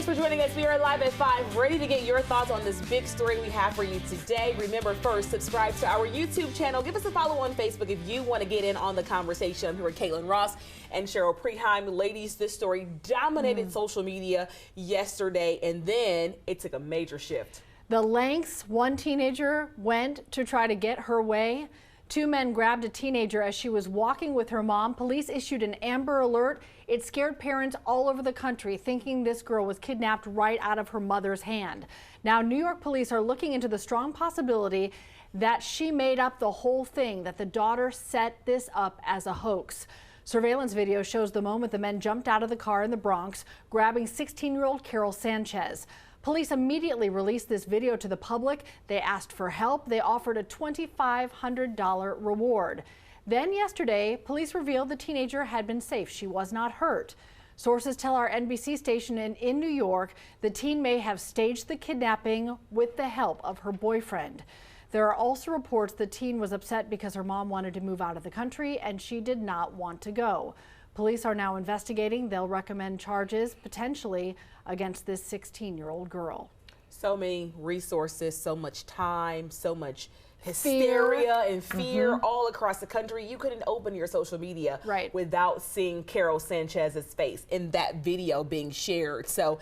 Thanks for joining us. We are live at 5, ready to get your thoughts on this big story we have for you today. Remember, first, subscribe to our YouTube channel. Give us a follow on Facebook if you want to get in on the conversation. I'm here with Caitlin Ross and Cheryl Preheim. Ladies, this story dominated social media yesterday, and then it took a major shift. The lengths one teenager went to try to get her way. Two men grabbed a teenager as she was walking with her mom. Police issued an Amber Alert. It scared parents all over the country, thinking this girl was kidnapped right out of her mother's hand. Now, New York police are looking into the strong possibility that she made up the whole thing, that the daughter set this up as a hoax. Surveillance video shows the moment the men jumped out of the car in the Bronx, grabbing 16-year-old Carol Sanchez. Police immediately released this video to the public. They asked for help. They offered a $2,500 reward. Then yesterday, police revealed the teenager had been safe. She was not hurt. Sources tell our NBC station in New York the teen may have staged the kidnapping with the help of her boyfriend. There are also reports the teen was upset because her mom wanted to move out of the country and she did not want to go. Police are now investigating. They'll recommend charges potentially against this 16-year-old girl. So many resources, so much time, so much hysteria and fear all across the country. You couldn't open your social media without seeing Carol Sanchez's face in that video being shared. So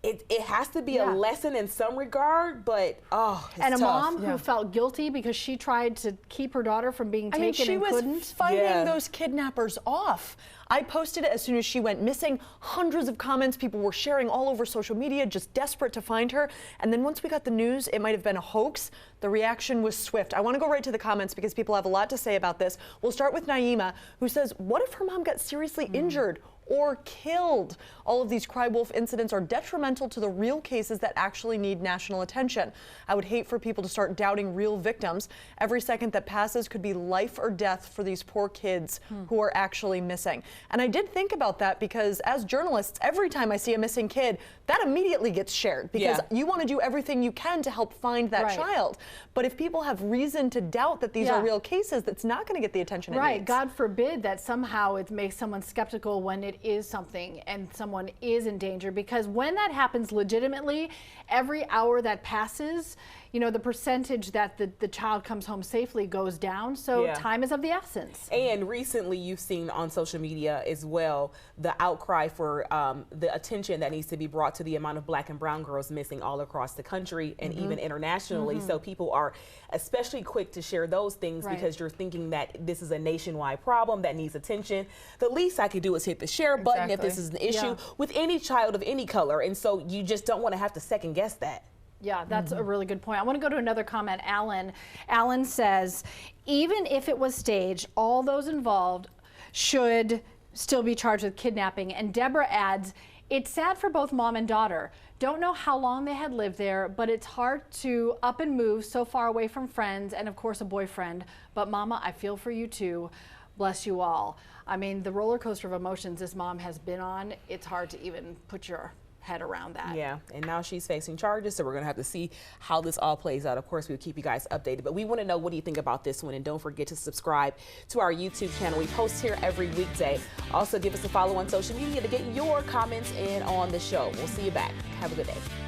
it has to be a lesson in some regard, but it's and a tough. mom who felt guilty because she tried to keep her daughter from being taken and couldn't. She was fighting those kidnappers off. I posted it as soon as she went missing. Hundreds of comments, people were sharing all over social media, just desperate to find her. And then once we got the news, it might have been a hoax. The reaction was swift. I want to go right to the comments because people have a lot to say about this. We'll start with Naima, who says, what if her mom got seriously injured or killed? All of these cry wolf incidents are detrimental to the real cases that actually need national attention. I would hate for people to start doubting real victims. Every second that passes could be life or death for these poor kids who are actually missing. And I did think about that because as journalists, every time I see a missing kid, that immediately gets shared because you want to do everything you can to help find that child. But if people have reason to doubt that these are real cases, that's not going to get the attention it needs. God forbid that somehow it makes someone skeptical when it is something and someone is in danger, because when that happens legitimately, every hour that passes, you know, the percentage that the child comes home safely goes down. So time is of the essence. And recently you've seen on social media as well the outcry for the attention that needs to be brought to the amount of Black and brown girls missing all across the country and even internationally. So people are especially quick to share those things because you're thinking that this is a nationwide problem that needs attention. The least I could do is hit the share button if this is an issue with any child of any color. And so you just don't want to have to second guess that. Yeah, that's a really good point. I want to go to another comment. Alan says, even if it was staged, all those involved should still be charged with kidnapping. And Deborah adds, it's sad for both mom and daughter. Don't know how long they had lived there, but it's hard to up and move so far away from friends and, of course, a boyfriend. But Mama, I feel for you too. Bless you all. I mean, the roller coaster of emotions this mom has been on, it's hard to even put your head around that. Yeah, and now she's facing charges, so we're going to have to see how this all plays out. Of course, we'll keep you guys updated, but we want to know, what do you think about this one? And don't forget to subscribe to our YouTube channel. We post here every weekday. Also, give us a follow on social media to get your comments in on the show. We'll see you back. Have a good day.